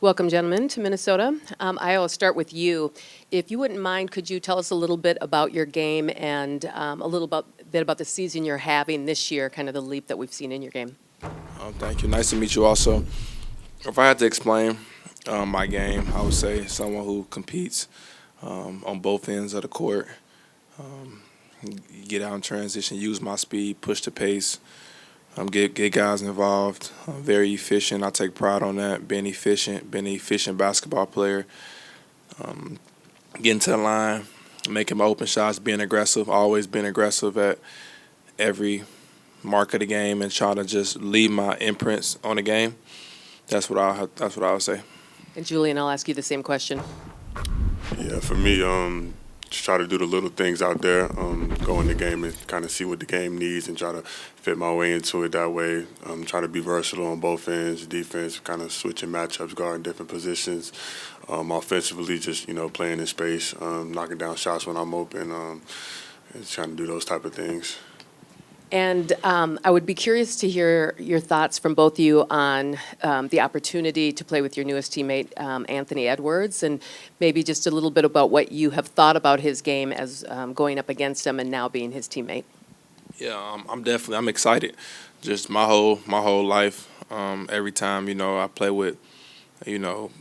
Welcome, gentlemen, to Minnesota. I'll start with you. If you wouldn't mind, could you tell us a little bit about your game and a little bit about the season you're having this year, kind of the leap that we've seen in your game? Thank you. Nice to meet you also. If I had to explain my game, I would say someone who competes on both ends of the court, get out in transition, use my speed, push the pace, get guys involved. Very efficient. I take pride on that, being efficient, being an efficient basketball player, getting to the line, making my open shots, being aggressive, always being aggressive at every mark of the game and trying to just leave my imprints on the game. That's what I would say. And Julian, I'll ask you the same question. Yeah, for me, just try to do the little things out there, go in the game and kind of see what the game needs and try to fit my way into it that way. Try to be versatile on both ends, defense, kind of switching matchups, guarding different positions. Offensively, just playing in space, knocking down shots when I'm open, and trying to do those type of things. And I would be curious to hear your thoughts from both of you on the opportunity to play with your newest teammate, Anthony Edwards, and maybe just a little bit about what you have thought about his game as going up against him and now being his teammate. Yeah, I'm excited. Just my whole life, every time I play with you know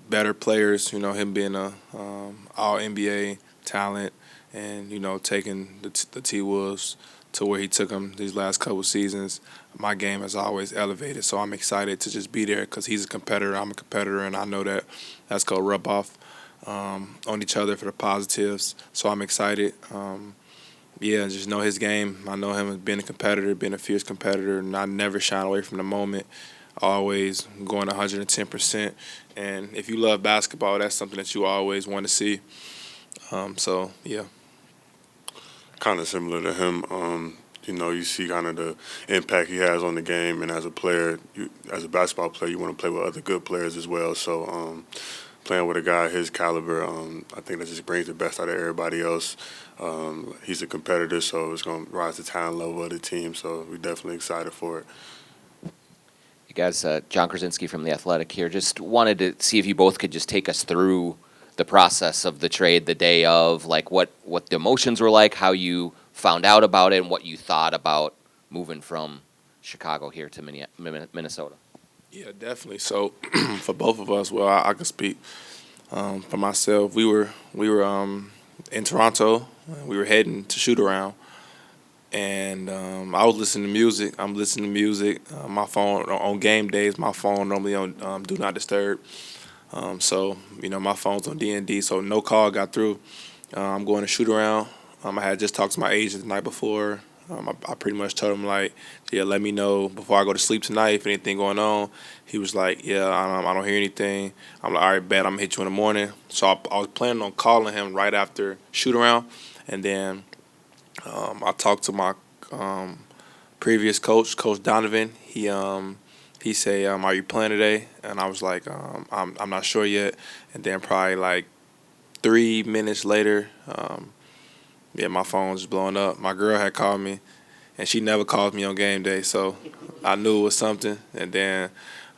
better players, him being a all NBA talent, and taking the T Wolves to where he took them these last couple seasons. My game has always elevated, so I'm excited to just be there because he's a competitor, I'm a competitor, and I know that that's going to rub off on each other for the positives. So I'm excited. Yeah, just know his game. I know him as being a competitor, being a fierce competitor, and I never shine away from the moment. Always going 110%. And if you love basketball, that's something that you always want to see. So, yeah. Kind of similar to him. You see kind of the impact he has on the game, and as a player, as a basketball player, you want to play with other good players as well. So playing with a guy his caliber, I think that just brings the best out of everybody else. He's a competitor, so it's going to rise the talent level of the team. So we're definitely excited for it. Hey guys, John Krasinski from The Athletic here. Just wanted to see if you both could just take us through the process of the trade the day of, like what the emotions were like, how you found out about it, and what you thought about moving from Chicago here to Minnesota. Yeah, definitely. So for both of us, well, I can speak for myself. We were in Toronto. We were heading to shoot around, and I was listening to music. I'm listening to music. My phone on game days, my phone normally on do not disturb. So my phone's on D&D, so no call got through. I'm going to shoot around. I had just talked to my agent the night before. I pretty much told him like, yeah, let me know before I go to sleep tonight if anything going on. He was like, yeah, I don't hear anything. I'm like, all right, bet I'm gonna hit you in the morning. So I was planning on calling him right after shoot around, and then I talked to my previous coach, Coach Donovan. He said, are you playing today? And I was like, I'm not sure yet. And then probably like 3 minutes later, yeah, my phone was blowing up. My girl had called me, and she never calls me on game day, so I knew it was something. And then,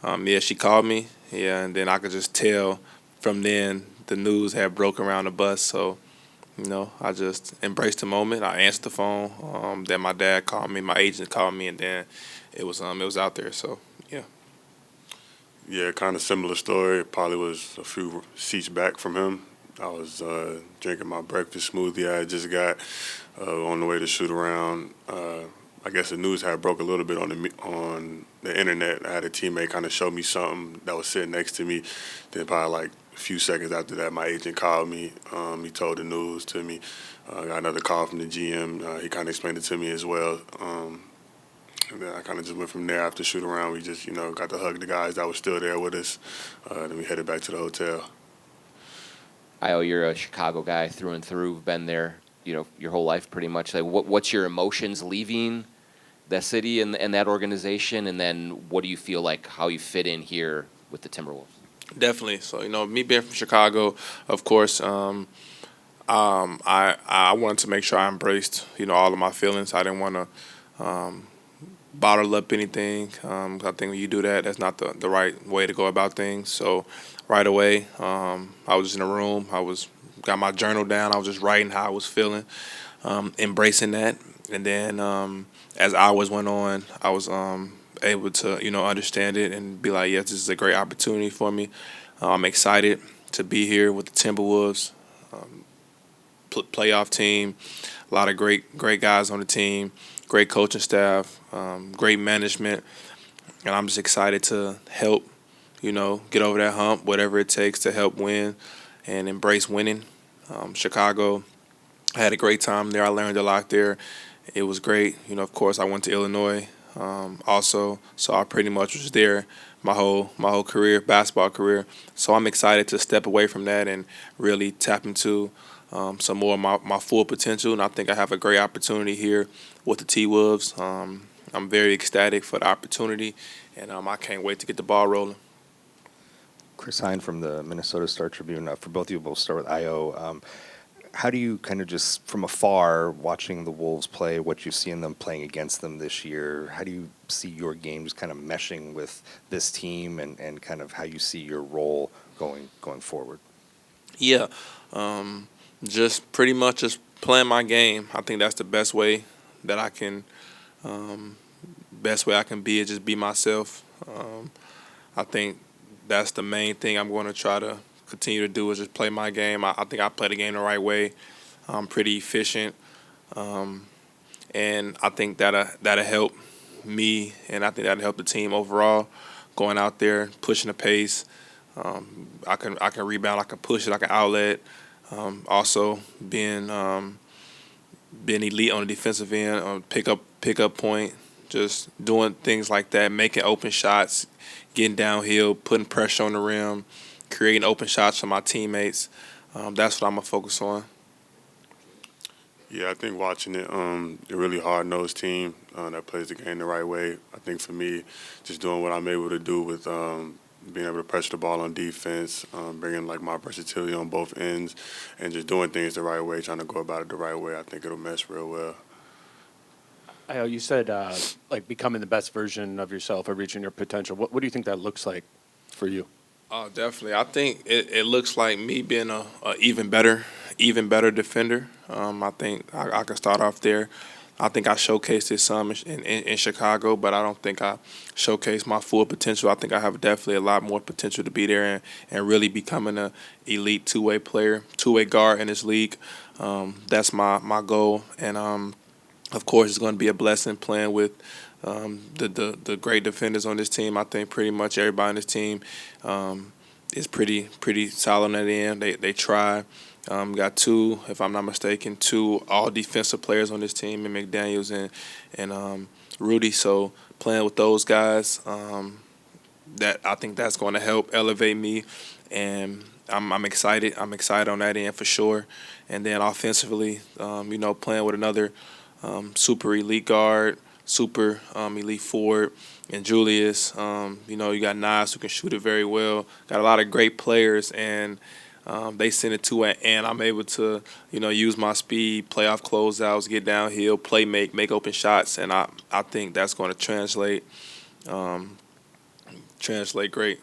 yeah, she called me, yeah, and then I could just tell from then the news had broke around the bus. So, I just embraced the moment. I answered the phone. Then my dad called me, my agent called me, and then it was out there. So, yeah. Yeah, kind of similar story. Probably was a few seats back from him. I was drinking my breakfast smoothie I had just got on the way to shoot around. I guess the news had broke a little bit on the internet. I had a teammate kind of show me something that was sitting next to me. Then probably like a few seconds after that, my agent called me. He told the news to me. I got another call from the GM. He kind of explained it to me as well. And then I kind of just went from there after shoot around. We just, got to hug the guys that were still there with us. Then we headed back to the hotel. You're a Chicago guy through and through. Been there, your whole life pretty much. Like, what's your emotions leaving the city and that organization, and then what do you feel like how you fit in here with the Timberwolves? Definitely. So, me being from Chicago, of course, I wanted to make sure I embraced, all of my feelings. I didn't want to bottle up anything. I think when you do that, that's not the right way to go about things. So right away, I was just in a room. Got my journal down. I was just writing how I was feeling, embracing that. And then as hours went on, I was able to understand it and be like, yes, this is a great opportunity for me. I'm excited to be here with the Timberwolves, playoff team. A lot of great guys on the team, great coaching staff, great management, and I'm just excited to help, get over that hump, whatever it takes to help win and embrace winning. Chicago, I had a great time there. I learned a lot there. It was great. Of course, I went to Illinois also, so I pretty much was there my whole career, basketball career. So I'm excited to step away from that and really tap into some more of my full potential, and I think I have a great opportunity here with the T-Wolves. I'm very ecstatic for the opportunity, and I can't wait to get the ball rolling. Chris Hine from the Minnesota Star Tribune. For both of you, we'll start with Io. How do you kind of just from afar, watching the Wolves play, what you see in them playing against them this year, how do you see your game just kind of meshing with this team and kind of how you see your role going forward? Yeah, just pretty much just playing my game. I think that's the best way that I can be is just be myself. I think that's the main thing I'm going to try to continue to do is just play my game. I think I play the game the right way. I'm pretty efficient, and I think that'll help me, and I think that'll help the team overall. Going out there, pushing the pace. I can rebound. I can push it. I can outlet. Also being elite on the defensive end, on pick up point, just doing things like that, making open shots, getting downhill, putting pressure on the rim, creating open shots for my teammates. That's what I'm gonna focus on. Yeah, I think watching it, a really hard-nosed team that plays the game the right way. I think for me, just doing what I'm able to do with being able to pressure the ball on defense, bringing like my versatility on both ends, and just doing things the right way, trying to go about it the right way. I think it'll mesh real well. Io, you said like becoming the best version of yourself or reaching your potential. What do you think that looks like for you? Oh, definitely. I think it looks like me being a even better defender. I think I can start off there. I think I showcased it some in Chicago, but I don't think I showcased my full potential. I think I have definitely a lot more potential to be there and really becoming an elite two-way player, two-way guard in this league. That's my goal. And, of course, it's going to be a blessing playing with the great defenders on this team. I think pretty much everybody on this team is pretty solid at the end. They try. Got two, if I'm not mistaken, two all defensive players on this team, in McDaniels and Rudy. So playing with those guys, that I think that's going to help elevate me, and I'm excited. I'm excited on that end for sure. And then offensively, playing with another super elite guard, super elite forward, and Julius. You got Nas who can shoot it very well. Got a lot of great players, and they send it to it, and I'm able to, use my speed, play off closeouts, get downhill, make open shots, and I think that's going to translate great.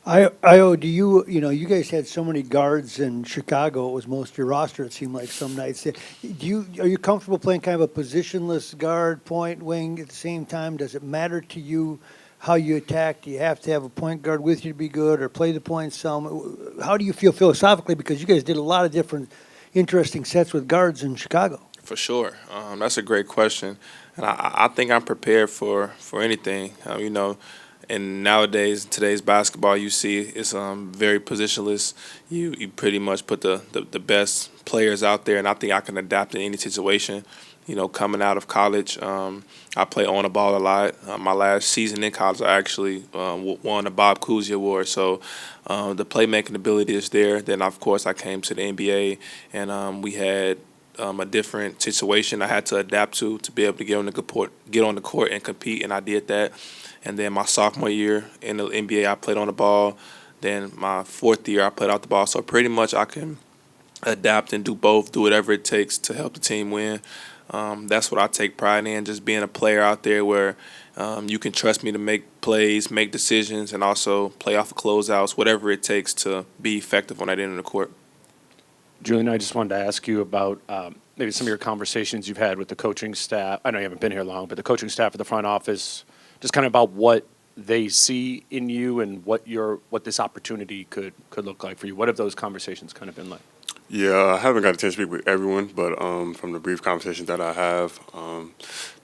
Io, do you guys had so many guards in Chicago, it was most of your roster, it seemed like some nights. Are you comfortable playing kind of a positionless guard, point, wing at the same time? Does it matter to you how you attack? Do you have to have a point guard with you to be good or play the point some? How do you feel philosophically? Because you guys did a lot of different interesting sets with guards in Chicago. For sure. That's a great question. And I think I'm prepared for anything, And nowadays, today's basketball, you see it's very positionless. You pretty much put the best players out there, and I think I can adapt to any situation. Coming out of college, I play on the ball a lot. My last season in college, I actually won the Bob Cousy Award. So the playmaking ability is there. Then, of course, I came to the NBA, and we had a different situation I had to adapt to be able to get on the court and compete, and I did that. And then my sophomore year in the NBA, I played on the ball. Then my fourth year, I played out the ball. So pretty much I can adapt and do both, do whatever it takes to help the team win. That's what I take pride in, just being a player out there where you can trust me to make plays, make decisions, and also play off of closeouts, whatever it takes to be effective on that end of the court. Julian, I just wanted to ask you about maybe some of your conversations you've had with the coaching staff. I know you haven't been here long, but the coaching staff at the front office, just kind of about what they see in you and what this opportunity could look like for you. What have those conversations kind of been like? Yeah, I haven't got a chance to speak with everyone, but from the brief conversations that I have,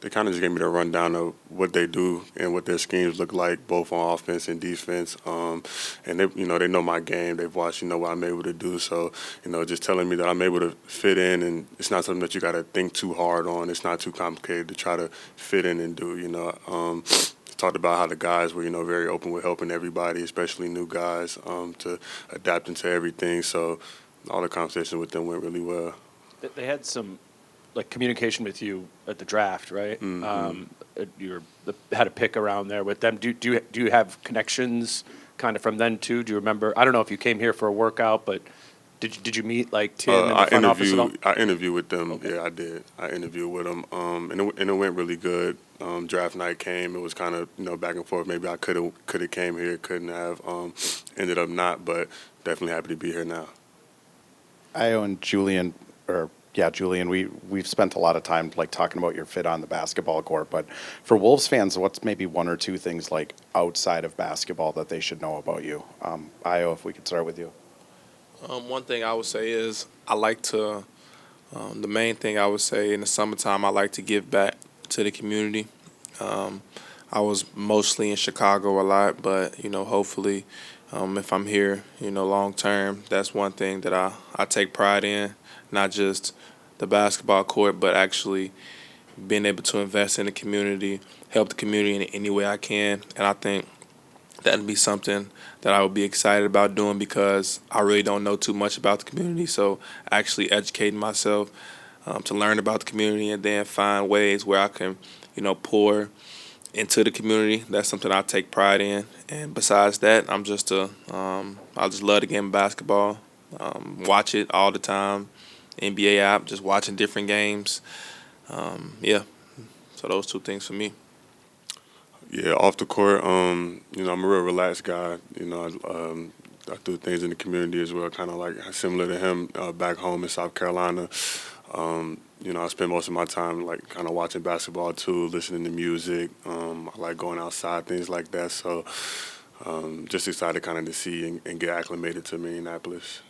they kind of just gave me the rundown of what they do and what their schemes look like, both on offense and defense. And they know my game. They've watched, what I'm able to do. So, just telling me that I'm able to fit in, and it's not something that you got to think too hard on. It's not too complicated to try to fit in and do. Talked about how the guys were, very open with helping everybody, especially new guys, to adapt into everything. So all the conversations with them went really well. They had some communication with you at the draft, right? Mm-hmm. You had a pick around there with them. Do you have connections kind of from then too? Do you remember? I don't know if you came here for a workout, but did you meet Tim in the front office at all? I interviewed with them. Okay. Yeah, I did. I interviewed with them, and it went really good. Draft night came. It was kind of back and forth. Maybe I could have came here, couldn't have. Ended up not, but definitely happy to be here now. Io and Julian, we've spent a lot of time talking about your fit on the basketball court, but for Wolves fans, what's maybe one or two things outside of basketball that they should know about you? Io, if we could start with you. One thing I would say is I like to, the main thing I would say in the summertime, I like to give back to the community. I was mostly in Chicago a lot, but, hopefully if I'm here, long term, that's one thing that I take pride in, not just the basketball court, but actually being able to invest in the community, help the community in any way I can. And I think that'd be something that I would be excited about doing because I really don't know too much about the community. So actually educating myself to learn about the community and then find ways where I can, pour into the community. That's something I take pride in. And besides that, I just love the game of basketball. Watch it all the time. NBA app, just watching different games. So those two things for me. Yeah, off the court, I'm a real relaxed guy. I do things in the community as well, kind of similar to him back home in South Carolina. I spend most of my time kind of watching basketball too, listening to music. I like going outside, things like that. So just excited kind of to see and get acclimated to Minneapolis.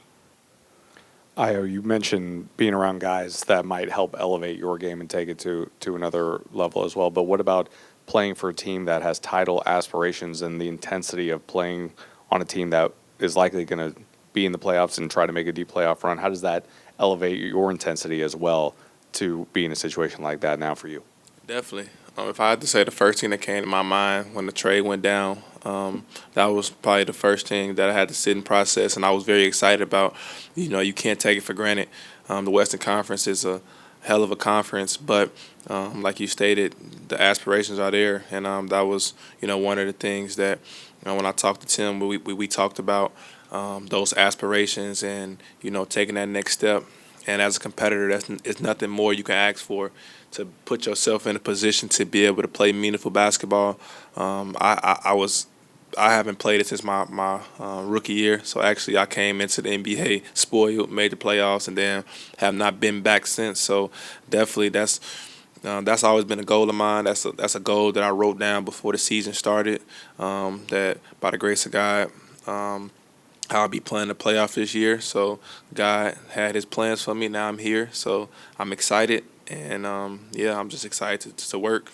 Io, you mentioned being around guys that might help elevate your game and take it to another level as well. But what about playing for a team that has title aspirations and the intensity of playing on a team that is likely going to be in the playoffs and try to make a deep playoff run? How does that elevate your intensity as well to be in a situation like that now for you? Definitely. If I had to say the first thing that came to my mind when the trade went down, that was probably the first thing that I had to sit and process, and I was very excited about. You can't take it for granted. The Western Conference is a hell of a conference, but like you stated, the aspirations are there, and that was one of the things that when I talked to Tim, we talked about those aspirations and taking that next step. And as a competitor, it's nothing more you can ask for to put yourself in a position to be able to play meaningful basketball. I haven't played it since my rookie year, so actually I came into the NBA spoiled, made the playoffs, and then have not been back since. So definitely that's always been a goal of mine. That's a goal that I wrote down before the season started. That by the grace of God, I'll be playing the playoff this year. So God had His plans for me. Now I'm here, so I'm excited, and I'm just excited to work.